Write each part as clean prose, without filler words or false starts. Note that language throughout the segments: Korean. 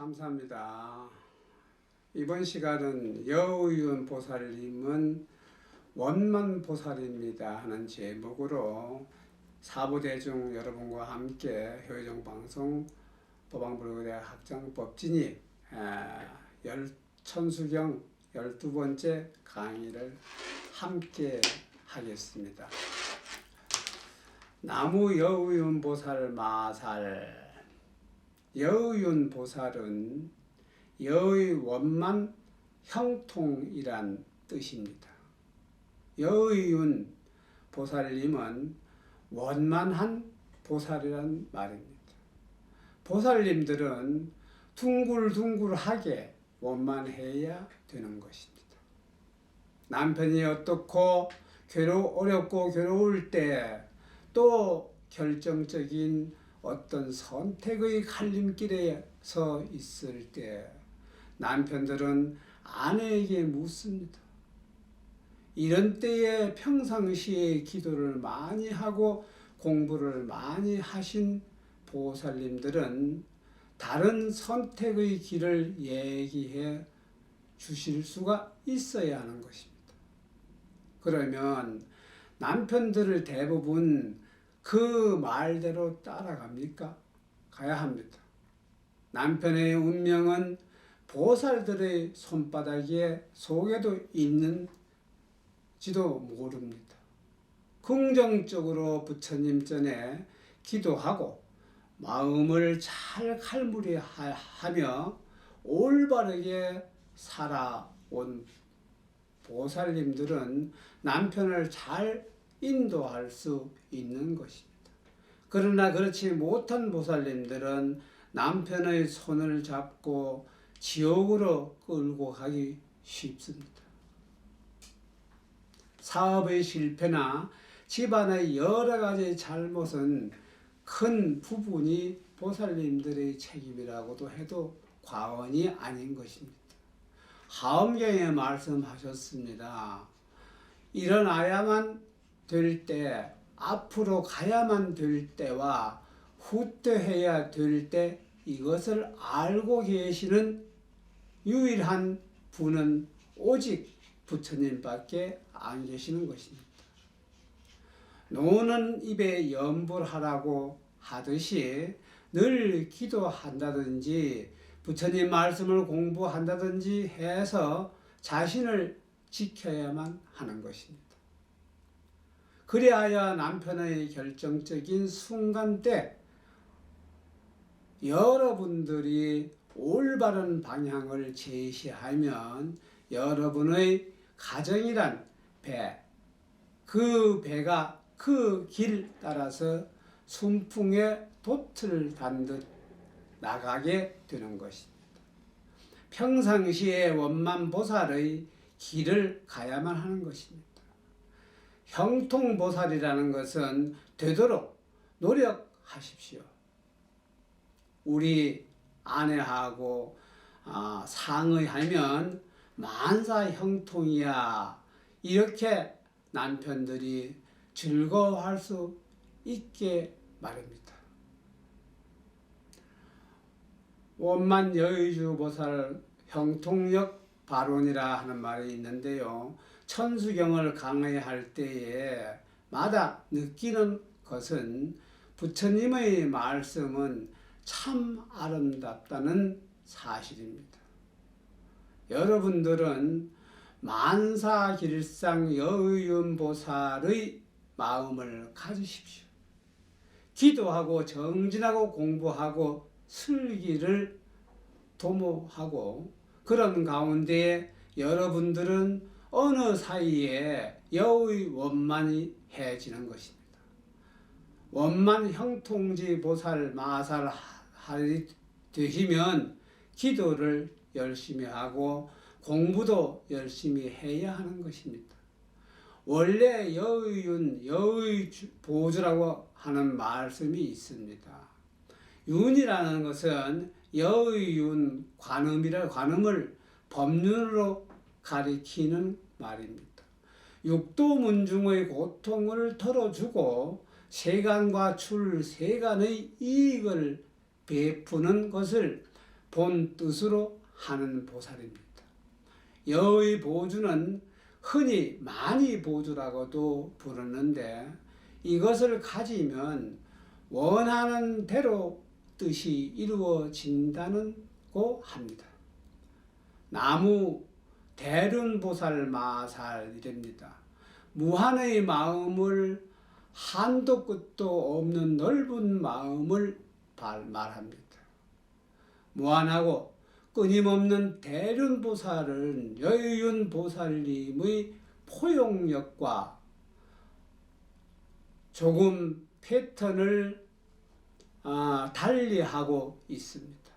감사합니다. 이번 시간은 여의윤 보살님은 원만보살입니다 하는 제목으로 사부대중 여러분과 함께 효정방송 법왕불교대학 학장법진이 천수경 12번째 강의를 함께 하겠습니다. 나무 여의윤 보살 마살. 여의윤 보살은 여의 원만 형통이란 뜻입니다. 여의윤 보살님은 원만한 보살이란 말입니다. 보살님들은 둥글둥글하게 원만해야 되는 것입니다. 남편이 어떻고 어렵고 괴로울 때, 또 결정적인 어떤 선택의 갈림길에 서 있을 때 남편들은 아내에게 묻습니다. 이런 때에 평상시에 기도를 많이 하고 공부를 많이 하신 보살님들은 다른 선택의 길을 얘기해 주실 수가 있어야 하는 것입니다. 그러면 남편들을 대부분 그 말대로 따라갑니까? 가야 합니다. 남편의 운명은 보살들의 손바닥에 속에도 있는지도 모릅니다. 긍정적으로 부처님 전에 기도하고 마음을 잘 칼무리하며 올바르게 살아온 보살님들은 남편을 잘 인도할 수 있는 것입니다. 그러나 그렇지 못한 보살님들은 남편의 손을 잡고 지옥으로 끌고 가기 쉽습니다. 사업의 실패나 집안의 여러 가지 잘못은 큰 부분이 보살님들의 책임이라고도 해도 과언이 아닌 것입니다. 하엄경에 말씀하셨습니다. 일어나야만 될 때, 앞으로 가야만 될 때와 후퇴해야 될 때, 이것을 알고 계시는 유일한 분은 오직 부처님밖에 안 계시는 것입니다. 노는 입에 염불하라고 하듯이 늘 기도한다든지 부처님 말씀을 공부한다든지 해서 자신을 지켜야만 하는 것입니다. 그리하여 남편의 결정적인 순간 때 여러분들이 올바른 방향을 제시하면 여러분의 가정이란 배, 그 배가 그 길 따라서 순풍에 돛을 단 듯 나가게 되는 것입니다. 평상시에 원만보살의 길을 가야만 하는 것입니다. 형통보살이라는 것은 되도록 노력하십시오. 우리 아내하고 상의하면 만사 형통이야, 이렇게 남편들이 즐거워할 수 있게 말입니다. 원만 여의주 보살 형통력 발언이라 하는 말이 있는데요. 천수경을 강의할 때에 마다 느끼는 것은 부처님의 말씀은 참 아름답다는 사실입니다. 여러분들은 만사길상 여의윤 보살의 마음을 가지십시오. 기도하고 정진하고 공부하고 슬기를 도모하고 그런 가운데 여러분들은 어느 사이에 여의 원만이 해지는 것입니다. 원만 형통지 보살 마살 하리 되시면 기도를 열심히 하고 공부도 열심히 해야 하는 것입니다. 원래 여의윤, 여의 보주라고 하는 말씀이 있습니다. 윤이라는 것은 여의윤 관음을 법륜으로 가리키는 말입니다. 육도문중의 고통을 덜어주고 세간과 출세간의 이익을 베푸는 것을 본 뜻으로 하는 보살입니다. 여의 보주는 흔히 많이 보주라고도 부르는데 이것을 가지면 원하는 대로 뜻이 이루어진다고 합니다. 나무 대륜보살 마살이랍니다. 무한의 마음을 한도 끝도 없는 넓은 마음을 말합니다. 무한하고 끊임없는 대륜보살은 여의윤보살님의 포용력과 조금 패턴을 달리하고 있습니다.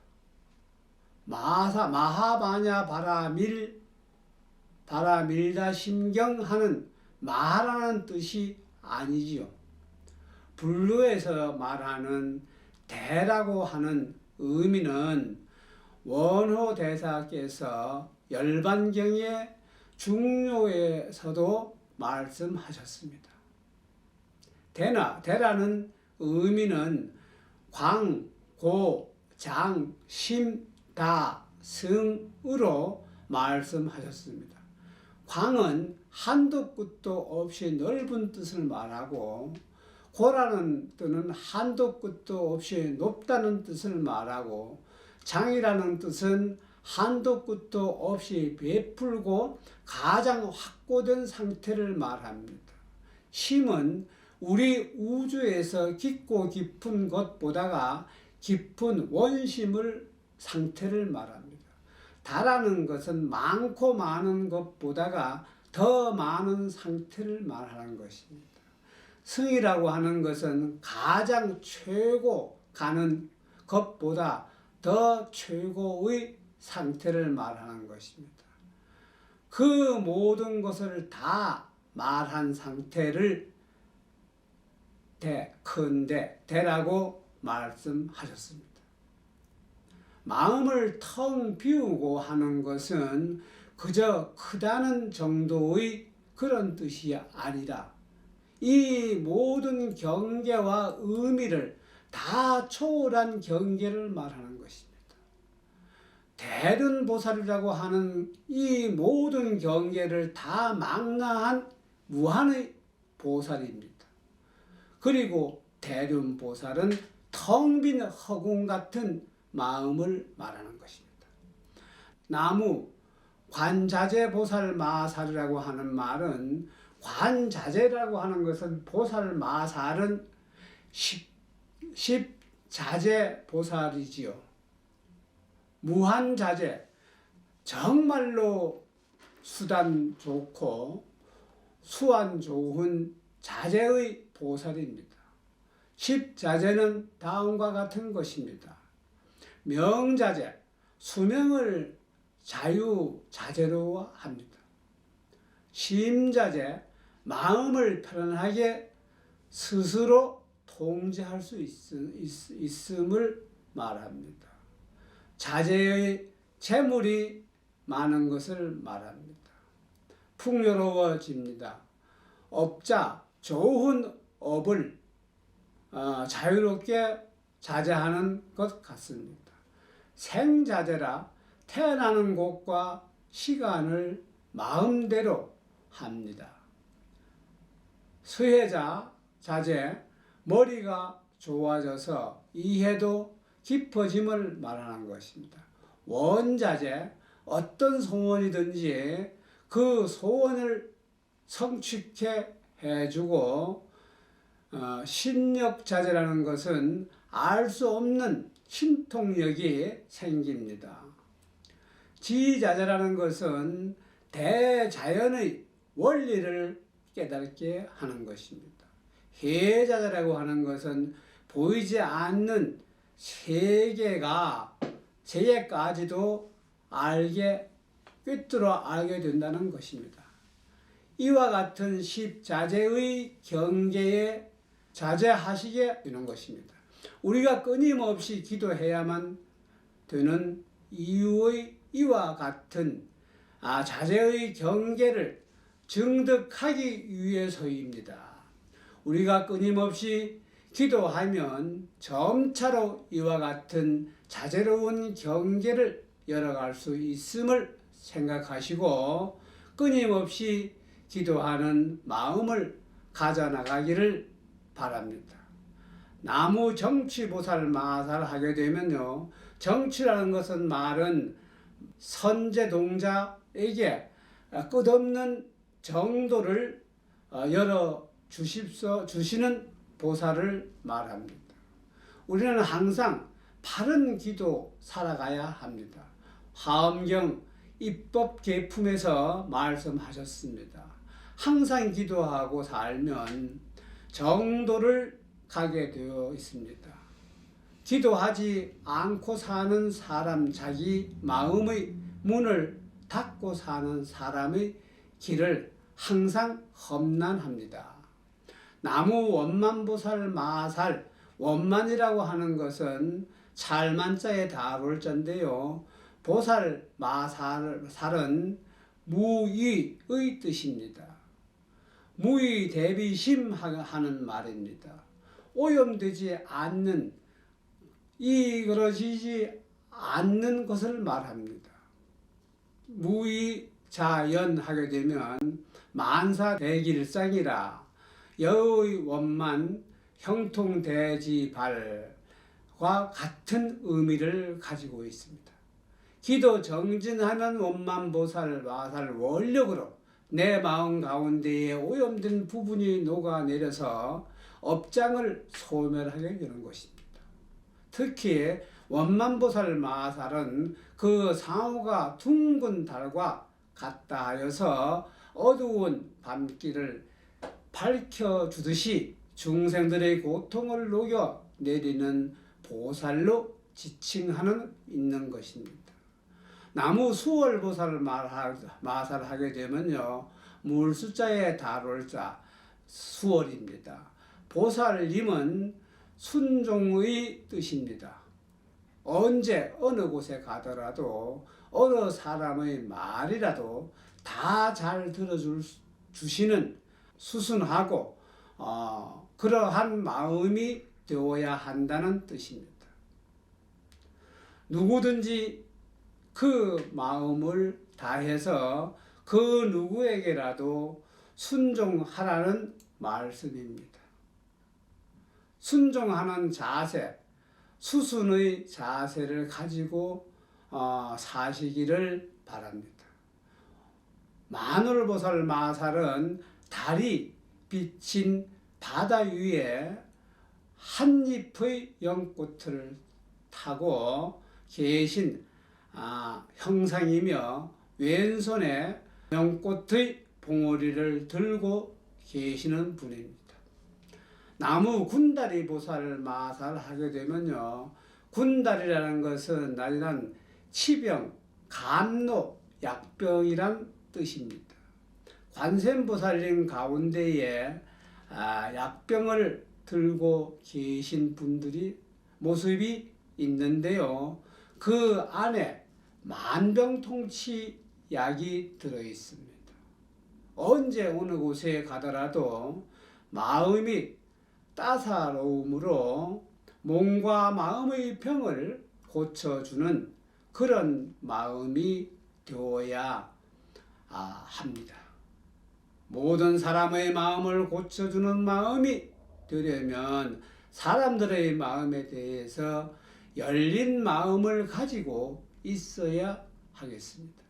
마하바냐 바라밀다 심경 하는 마라는 뜻이 아니지요. 불교에서 말하는 대라고 하는 의미는 원호대사께서 열반경의 중요에서도 말씀하셨습니다. 대라는 의미는 광, 고, 장, 심, 다, 승으로 말씀하셨습니다. 광은 한도 끝도 없이 넓은 뜻을 말하고, 고라는 뜻은 한도 끝도 없이 높다는 뜻을 말하고, 장이라는 뜻은 한도 끝도 없이 베풀고 가장 확고된 상태를 말합니다. 심은 우리 우주에서 깊고 깊은 것보다가 깊은 원심을 상태를 말합니다. 다라는 것은 많고 많은 것보다가 더 많은 상태를 말하는 것입니다. 승이라고 하는 것은 가장 최고 가는 것보다 더 최고의 상태를 말하는 것입니다. 그 모든 것을 다 말한 상태를 대라고 말씀하셨습니다. 마음을 텅 비우고 하는 것은 그저 크다는 정도의 그런 뜻이 아니라 이 모든 경계와 의미를 다 초월한 경계를 말하는 것입니다. 대륜보살이라고 하는 이 모든 경계를 다 망라한 무한의 보살입니다. 그리고 대륜보살은 텅 빈 허공 같은 마음을 말하는 것입니다. 나무 관자재보살 마살이라고 하는 말은, 관자재라고 하는 것은 보살 마살은 십자재보살이지요. 무한자재, 정말로 수단 좋고 수완 좋은 자재의 보살입니다. 십자재는 다음과 같은 것입니다. 명자재, 수명을 자유자재로 합니다. 심자재, 마음을 편안하게 스스로 통제할 수 있음을 말합니다. 자재의 재물이 많은 것을 말합니다. 풍요로워집니다. 업자, 좋은 업을 자유롭게 자제하는 것 같습니다. 생자재라 태어나는 곳과 시간을 마음대로 합니다. 수혜자, 자재, 머리가 좋아져서 이해도 깊어짐을 말하는 것입니다. 원자재, 어떤 소원이든지 그 소원을 성취케 해주고, 신력자재라는 것은 알 수 없는 신통력이 생깁니다. 지자재라는 것은 대자연의 원리를 깨닫게 하는 것입니다. 해자재라고 하는 것은 보이지 않는 세계까지도 꿰뚫어 알게 된다는 것입니다. 이와 같은 십자재의 경계에 자제하시게 되는 것입니다. 우리가 끊임없이 기도해야만 되는 이유의 이와 같은 자제의 경계를 증득하기 위해서입니다. 우리가 끊임없이 기도하면 점차로 이와 같은 자제로운 경계를 열어갈 수 있음을 생각하시고 끊임없이 기도하는 마음을 가져나가기를 바랍니다. 나무 정취보살 마살 하게 되면요, 정취라는 것은 말은 선제동자에게 끝없는 정도를 열어 주시는 보살을 말합니다. 우리는 항상 바른 기도 살아가야 합니다. 화엄경 입법 계품에서 말씀하셨습니다. 항상 기도하고 살면 정도를 가게 되어 있습니다. 기도하지 않고 사는 사람, 자기 마음의 문을 닫고 사는 사람의 길을 항상 험난합니다. 나무 원만보살 마살, 원만이라고 하는 것은 찰만자에 다룰자인데요. 보살 마살은 무의의 뜻입니다. 무의 대비심 하는 말입니다. 오염되지 않는, 이그러지지 않는 것을 말합니다. 무의자연 하게 되면 만사대길상이라 여의 원만 형통대지발과 같은 의미를 가지고 있습니다. 기도 정진하는 원만보살 마살 원력으로 내 마음 가운데에 오염된 부분이 녹아내려서 업장을 소멸하게 되는 것입니다. 특히 원만보살 마살은 그 상호가 둥근 달과 같다 하여서 어두운 밤길을 밝혀주듯이 중생들의 고통을 녹여 내리는 보살로 지칭하는 있는 것입니다. 나무 수월보살 마살하게 되면요, 물숫자에 다룰자 수월입니다. 보살님은 순종의 뜻입니다. 언제 어느 곳에 가더라도 어느 사람의 말이라도 다 잘 들어주시는 수순하고 그러한 마음이 되어야 한다는 뜻입니다. 누구든지 그 마음을 다해서 그 누구에게라도 순종하라는 말씀입니다. 순종하는 자세, 수순의 자세를 가지고 사시기를 바랍니다. 마눌보살 마살은 달이 비친 바다 위에 한 잎의 연꽃을 타고 계신 형상이며 왼손에 연꽃의 봉오리를 들고 계시는 분입니다. 나무 군다리 보살 마살하게 되면요, 군다리라는 것은 나리란 치병, 감노, 약병이란 뜻입니다. 관세음보살님 가운데에 약병을 들고 계신 분들이 모습이 있는데요, 그 안에 만병통치 약이 들어 있습니다. 언제 어느 곳에 가더라도 마음이 따사로움으로 몸과 마음의 병을 고쳐주는 그런 마음이 되어야 합니다. 모든 사람의 마음을 고쳐주는 마음이 되려면 사람들의 마음에 대해서 열린 마음을 가지고 있어야 하겠습니다.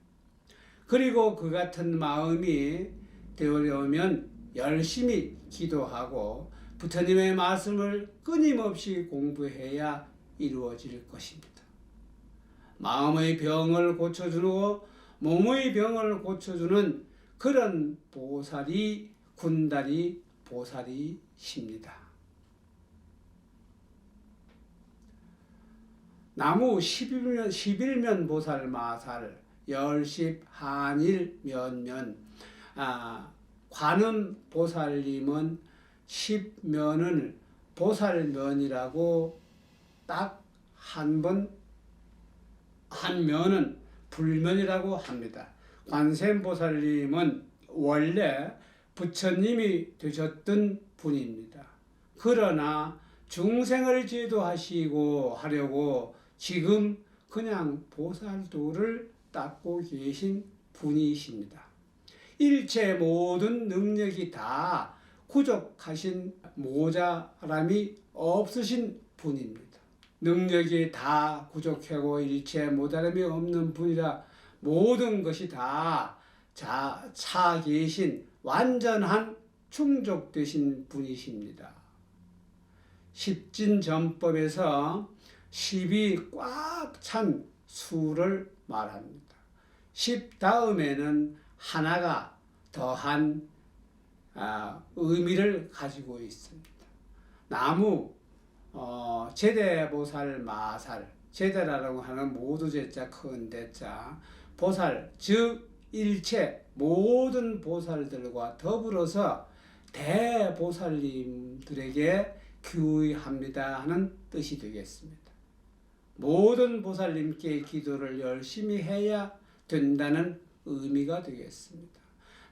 그리고 그 같은 마음이 되려면 열심히 기도하고 부처님의 말씀을 끊임없이 공부해야 이루어질 것입니다. 마음의 병을 고쳐주고 몸의 병을 고쳐주는 그런 보살이 군다리 보살이십니다. 나무 11면 보살 마살, 열십 한일 면면, 관음 보살님은 10면을 보살면이라고 딱 한 면은 불면이라고 합니다. 관세음보살님은 원래 부처님이 되셨던 분입니다. 그러나 중생을 제도하시고 하려고 지금 그냥 보살도를 닦고 계신 분이십니다. 일체 모든 능력이 다 구족하신 모자람이 없으신 분입니다. 능력이 다 구족하고 일체 모자람이 없는 분이라 모든 것이 다 차 계신 완전한 충족되신 분이십니다. 십진전법에서 10이 꽉 찬 수를 말합니다. 10 다음에는 하나가 더한 의미를 가지고 있습니다. 나무 제대보살 마살, 제대라고 하는 모두 제자 큰 대자, 보살 즉 일체 모든 보살들과 더불어서 대보살님들에게 규의합니다 하는 뜻이 되겠습니다. 모든 보살님께 기도를 열심히 해야 된다는 의미가 되겠습니다.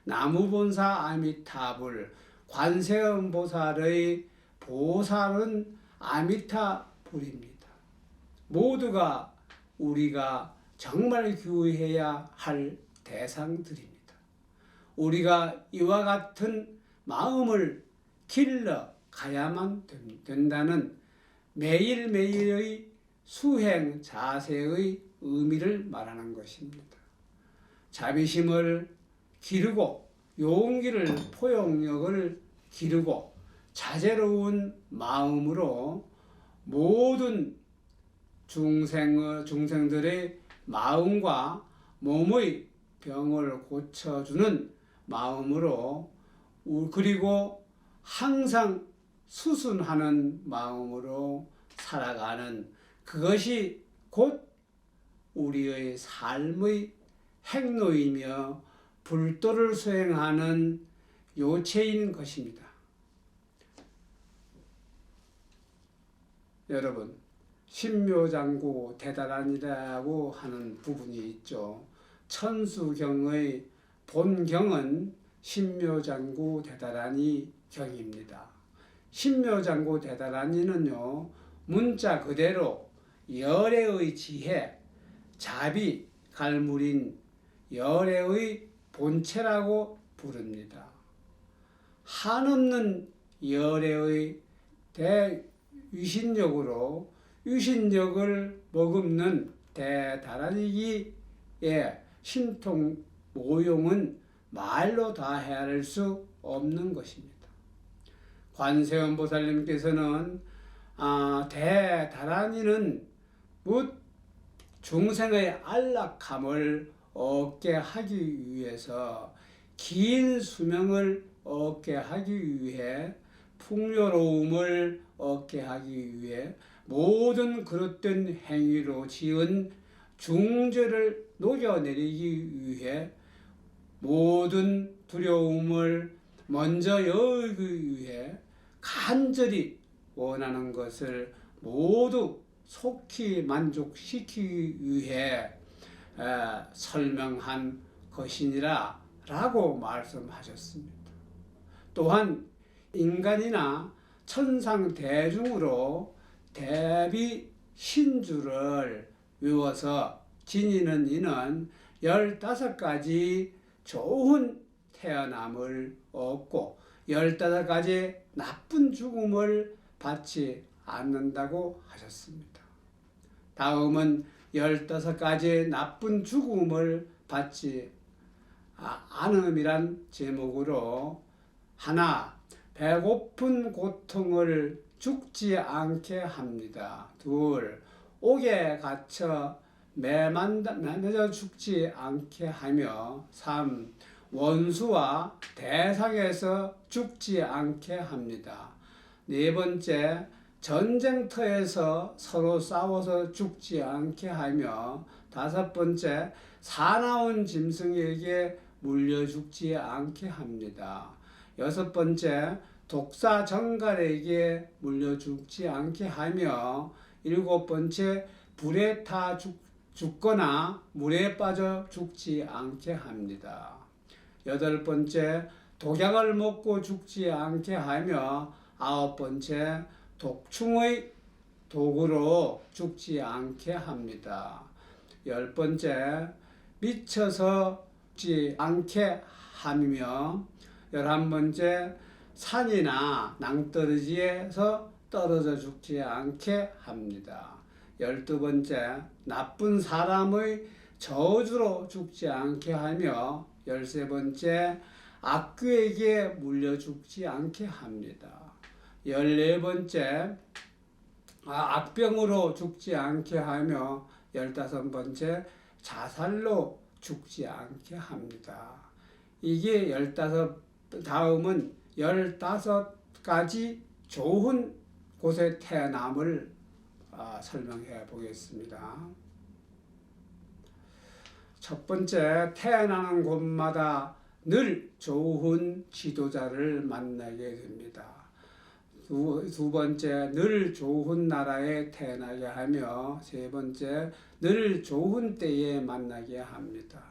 나무본사 아미타불, 관세음보살의 보살은 아미타불입니다. 모두가 우리가 정말 규의해야 할 대상들입니다. 우리가 이와 같은 마음을 길러 가야만 된다는 매일매일의 수행 자세의 의미를 말하는 것입니다. 자비심을 기르고 용기를 포용력을 기르고 자제로운 마음으로 모든 중생들의 마음과 몸의 병을 고쳐주는 마음으로, 그리고 항상 수순하는 마음으로 살아가는 그것이 곧 우리의 삶의 행로이며 불도를 수행하는 요체인 것입니다. 여러분, 신묘장구 대단하니라고 하는 부분이 있죠. 천수경의 본경은 신묘장구 대단하니 경입니다. 신묘장구 대단하니는요, 문자 그대로 열애의 지혜, 자비, 갈물인 열애의 본체라고 부릅니다. 한없는 열애의 대유신력으로 유신력을 머금는 대다란이기에 신통 모용은 말로 다 헤아릴 수 없는 것입니다. 관세음보살님께서는 대다란이는 묻 중생의 안락함을 얻게 하기 위해서, 긴 수명을 얻게 하기 위해, 풍요로움을 얻게 하기 위해 모든 그릇된 행위로 지은 중죄를 녹여내리기 위해 모든 두려움을 먼저 여기기 위해 간절히 원하는 것을 모두 속히 만족시키기 위해 설명한 것이니라 라고 말씀하셨습니다. 또한 인간이나 천상 대중으로 대비 신주를 외워서 지니는 이는 15가지 좋은 태어남을 얻고 15가지 나쁜 죽음을 받지 않는다고 하셨습니다. 다음은 15가지 나쁜 죽음을 받지 않음이란 제목으로, 하나, 배고픈 고통을 죽지 않게 합니다. 둘, 옥에 갇혀 매맞아 죽지 않게 하며, 3. 원수와 대상에서 죽지 않게 합니다. 네 번째, 전쟁터에서 서로 싸워서 죽지 않게 하며, 5번째, 사나운 짐승에게 물려 죽지 않게 합니다. 6번째, 독사 정갈에게 물려 죽지 않게 하며, 7번째, 불에 타 죽거나 물에 빠져 죽지 않게 합니다. 8번째, 독약을 먹고 죽지 않게 하며, 9번째, 독충의 도구로 죽지 않게 합니다. 10번째, 미쳐서 죽지 않게 하며 11번째, 산이나 낭떠러지에서 떨어져 죽지 않게 합니다. 12번째, 나쁜 사람의 저주로 죽지 않게 하며 13번째, 악귀에게 물려 죽지 않게 합니다. 14번째, 악병으로 죽지 않게 하며 15번째, 자살로 죽지 않게 합니다. 이게 15, 다음은 15가지 좋은 곳에 태어남을 설명해 보겠습니다. 첫 번째, 태어나는 곳마다 늘 좋은 지도자를 만나게 됩니다. 두 번째, 늘 좋은 나라에 태어나게 하며 세 번째, 늘 좋은 때에 만나게 합니다.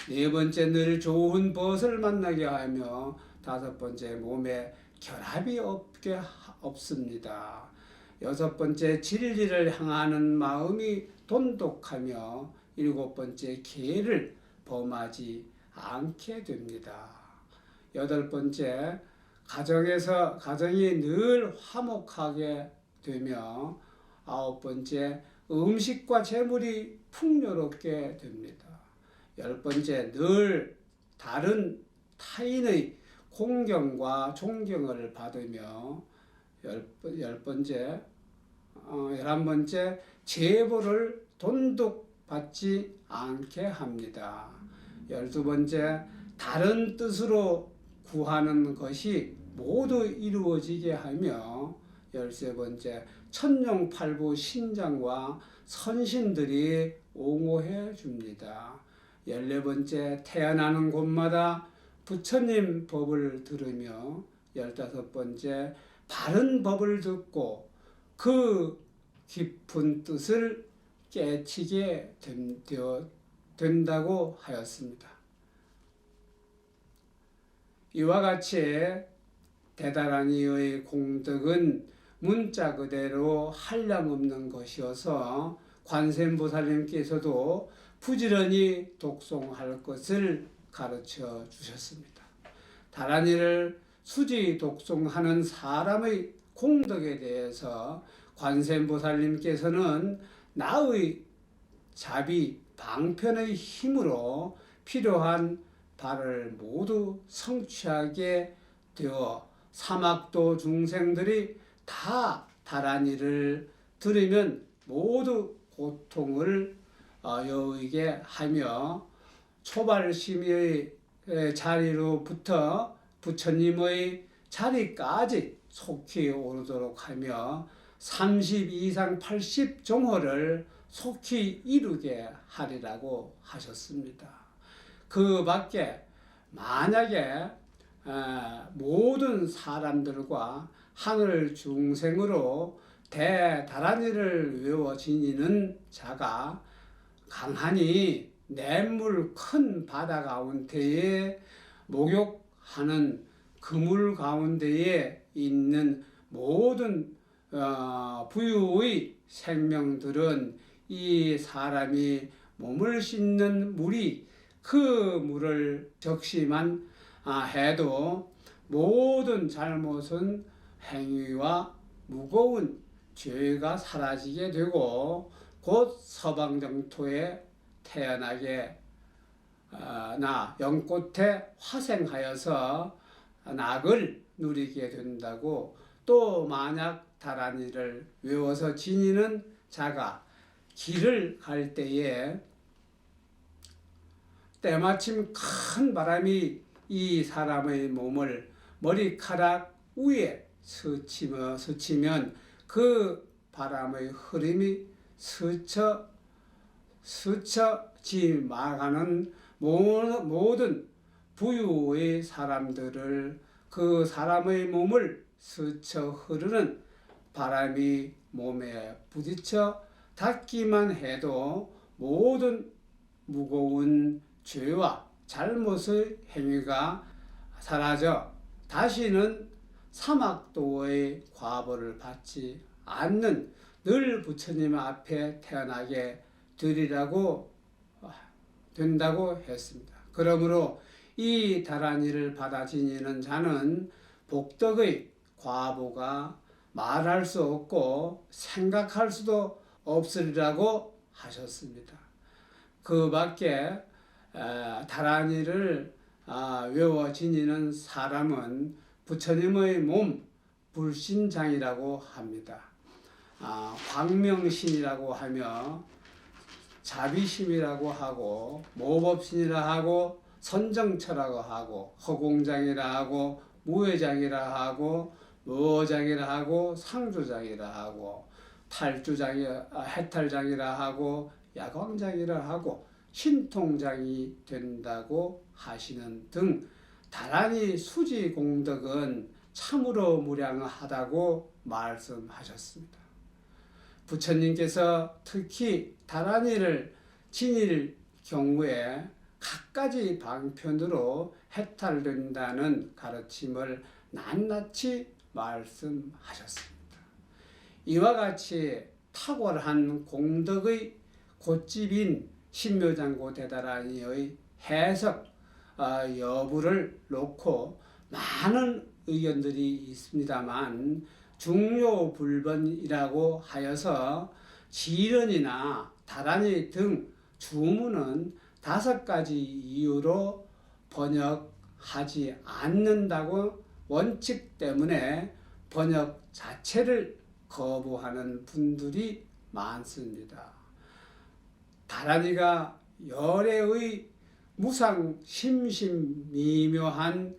네 번째, 늘 좋은 벗을 만나게 하며 다섯 번째, 몸에 결합이 없습니다. 여섯 번째, 진리를 향하는 마음이 돈독하며 일곱 번째, 기회를 범하지 않게 됩니다. 여덟 번째, 가정이 늘 화목하게 되며 아홉 번째, 음식과 재물이 풍요롭게 됩니다. 열 번째, 늘 다른 타인의 공경과 존경을 받으며 열한 번째, 제보를 돈독받지 않게 합니다. 12번째, 다른 뜻으로 구하는 것이 모두 이루어지게 하며 13번째, 천룡팔부 신장과 선신들이 옹호해 줍니다. 14번째, 태어나는 곳마다 부처님 법을 들으며 15번째, 바른 법을 듣고 그 깊은 뜻을 깨치게 된다고 하였습니다. 이와 같이 대단한 이의 공덕은 문자 그대로 한량없는 것이어서 관세음보살님께서도 부지런히 독송할 것을 가르쳐 주셨습니다. 다른 일을 수지 독송하는 사람의 공덕에 대해서 관세음보살님께서는 나의 자비 방편의 힘으로 필요한 바를 모두 성취하게 되어 사막도 중생들이 다 다란이를 들으면 모두 고통을 여의게 하며 초발심의 자리로부터 부처님의 자리까지 속히 오르도록 하며 30 이상 80 정호를 속히 이루게 하리라고 하셨습니다. 그 밖에 만약에 모든 사람들과 하늘 중생으로 대다란이를 외워 지니는 자가 강하니 냇물 큰 바다 가운데에 목욕하는 그물 가운데에 있는 모든 부유의 생명들은 이 사람이 몸을 씻는 물이 그 물을 적시만 해도 모든 잘못은 행위와 무거운 죄가 사라지게 되고 곧 서방정토에 태어나게 연꽃에 화생하여서 낙을 누리게 된다고, 또 만약 다란이를 외워서 지니는 자가 길을 갈 때에 때마침 큰 바람이 이 사람의 몸을 머리카락 위에 스치면 그 바람의 흐름이 스쳐지나가는 모든 부유의 사람들을 그 사람의 몸을 스쳐 흐르는 바람이 몸에 부딪혀 닿기만 해도 모든 무거운 죄와 잘못의 행위가 사라져 다시는 사막도의 과보를 받지 않는 늘 부처님 앞에 태어나게 되리라고 된다고 했습니다. 그러므로 이 다란이를 받아 지니는 자는 복덕의 과보가 말할 수 없고 생각할 수도 없으리라고 하셨습니다. 그 밖에 다란이를 외워 지니는 사람은 부처님의 몸 불신장이라고 합니다. 광명신이라고 하며 자비심이라고 하고 모법신이라 하고 선정처라고 하고 허공장이라 하고 무회장이라 하고 무어장이라 하고 상조장이라 하고 해탈장이라 하고 야광장이라 하고 신통장이 된다고 하시는 등 다란이 수지 공덕은 참으로 무량하다고 말씀하셨습니다. 부처님께서 특히 다란이를 지닐 경우에 갖가지 방편으로 해탈된다는 가르침을 낱낱이 말씀하셨습니다. 이와 같이 탁월한 공덕의 곧집인 신묘장고 대다란이의 해석 여부를 놓고 많은 의견들이 있습니다만 중요불변이라고 하여서 지련이나 다란이 등 주문은 5가지 이유로 번역하지 않는다고 원칙 때문에 번역 자체를 거부하는 분들이 많습니다. 다란이가 열애의 무상 심심미묘한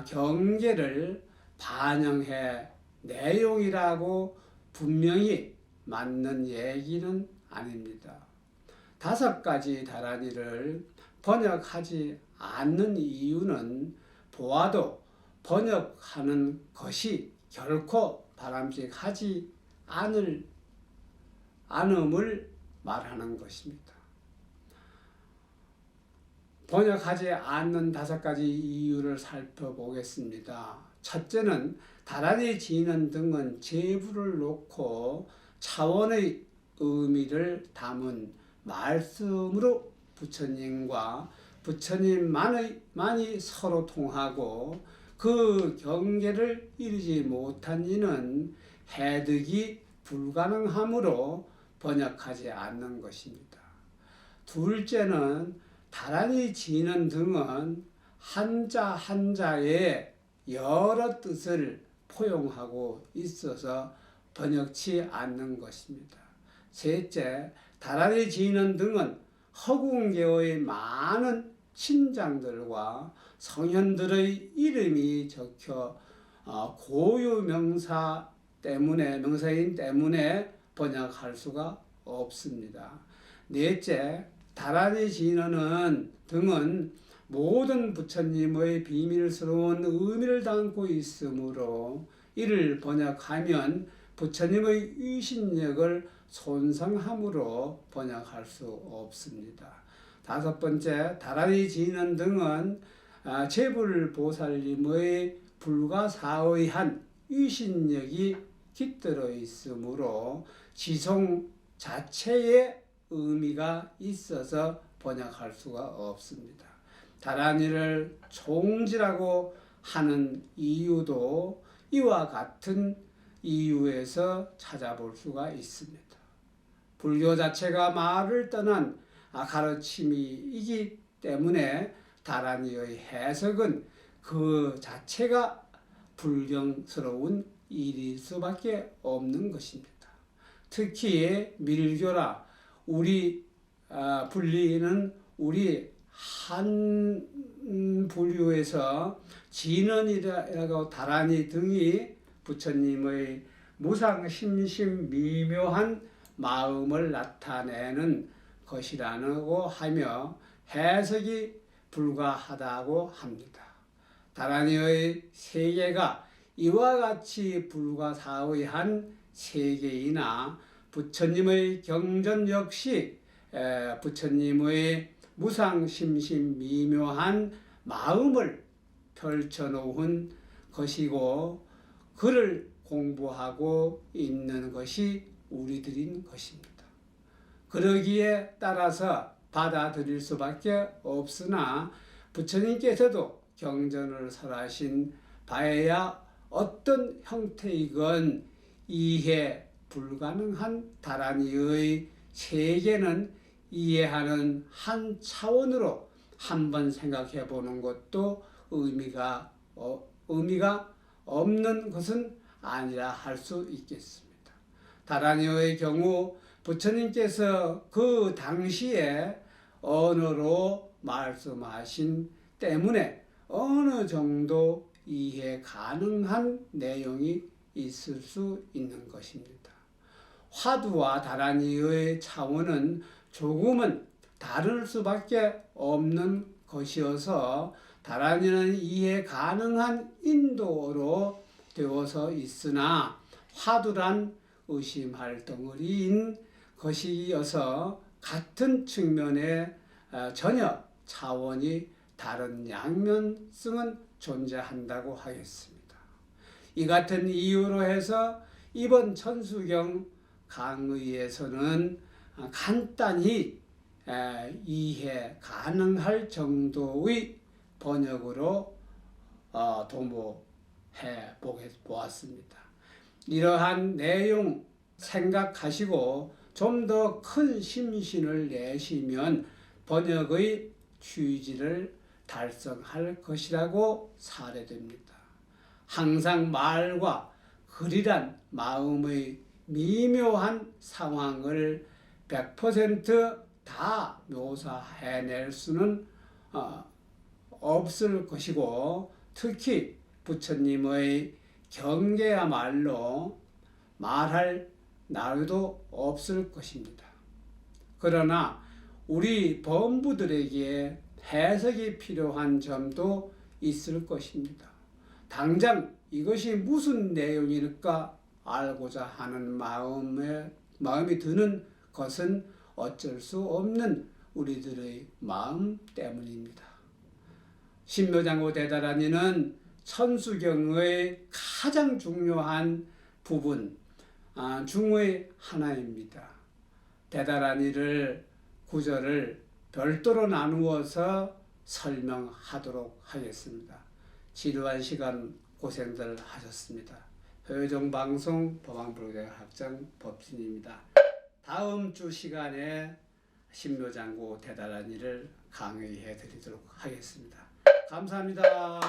경계를 반영해 내용이라고 분명히 맞는 얘기는 아닙니다. 5가지 다란이를 번역하지 않는 이유는 보아도 번역하는 것이 결코 바람직하지 않음을 말하는 것입니다. 번역하지 않는 5가지 이유를 살펴보겠습니다. 첫째는 다란이 진언 등은 제부를 놓고 차원의 의미를 담은 말씀으로 부처님과 부처님만이 서로 통하고 그 경계를 이루지 못한 이는 해득이 불가능하므로 번역하지 않는 것입니다. 둘째는 다란이 진언 등은 한자 한자의 여러 뜻을 포용하고 있어서 번역치 않는 것입니다. 셋째, 다란이 진언 등은 허궁계의 많은 신장들과 성현들의 이름이 적혀 고유 명사인 때문에 번역할 수가 없습니다. 넷째, 다란이 진언 등은 모든 부처님의 비밀스러운 의미를 담고 있으므로 이를 번역하면 부처님의 위신력을 손상함으로 번역할 수 없습니다. 5번째, 다란이 진언 등은 제불보살님의 불가사의한 위신력이 깃들어 있으므로 지송 자체에 의미가 있어서 번역할 수가 없습니다. 다란이를 총지라고 하는 이유도 이와 같은 이유에서 찾아볼 수가 있습니다. 불교 자체가 말을 떠난 가르침이기 때문에 다란이의 해석은 그 자체가 불경스러운 일일 수밖에 없는 것입니다. 특히 밀교라 우리 분리는 우리 한 부류에서 진언이라고 다란이 등이 부처님의 무상 심심 미묘한 마음을 나타내는 것이라고 하며 해석이 불가하다고 합니다. 다란이의 세계가 이와 같이 불가사의한 세계이나 부처님의 경전 역시 부처님의 무상심심 미묘한 마음을 펼쳐놓은 것이고 그를 공부하고 있는 것이 우리들인 것입니다. 그러기에 따라서 받아들일 수밖에 없으나 부처님께서도 경전을 설하신 바에야 어떤 형태이건 이해 불가능한 다란이의 세계는 이해하는 한 차원으로 한번 생각해 보는 것도 의미가 없는 것은 아니라 할 수 있겠습니다. 다란이의 경우 부처님께서 그 당시에 언어로 말씀하신 때문에 어느 정도 이해 가능한 내용이 있을 수 있는 것입니다. 화두와 다란이의 차원은 조금은 다를 수밖에 없는 것이어서 다란이는 이해 가능한 인도로 되어서 있으나 화두란 의심할 덩어리인 것이어서 같은 측면에 전혀 차원이 다른 양면성은 존재한다고 하겠습니다. 이 같은 이유로 해서 이번 천수경 강의에서는 간단히 이해 가능할 정도의 번역으로 도모해 보았습니다. 이러한 내용 생각하시고 좀 더 큰 심신을 내시면 번역의 취지를 달성할 것이라고 사례됩니다. 항상 말과 글이란 마음의 미묘한 상황을 100% 다 묘사해낼 수는 없을 것이고 특히 부처님의 경계야말로 말할 나위도 없을 것입니다. 그러나 우리 범부들에게 해석이 필요한 점도 있을 것입니다. 당장 이것이 무슨 내용일까 알고자 하는 마음이 드는 것은 어쩔 수 없는 우리들의 마음 때문입니다. 신묘장구 대다란이는 천수경의 가장 중요한 부분 중의 하나입니다. 대다란이를 구절을 별도로 나누어서 설명하도록 하겠습니다. 지루한 시간 고생들 하셨습니다. 효정방송 법왕불교대 학장 법진입니다. 다음 주 시간에 신묘장구 대다란이를 강의해 드리도록 하겠습니다. 감사합니다.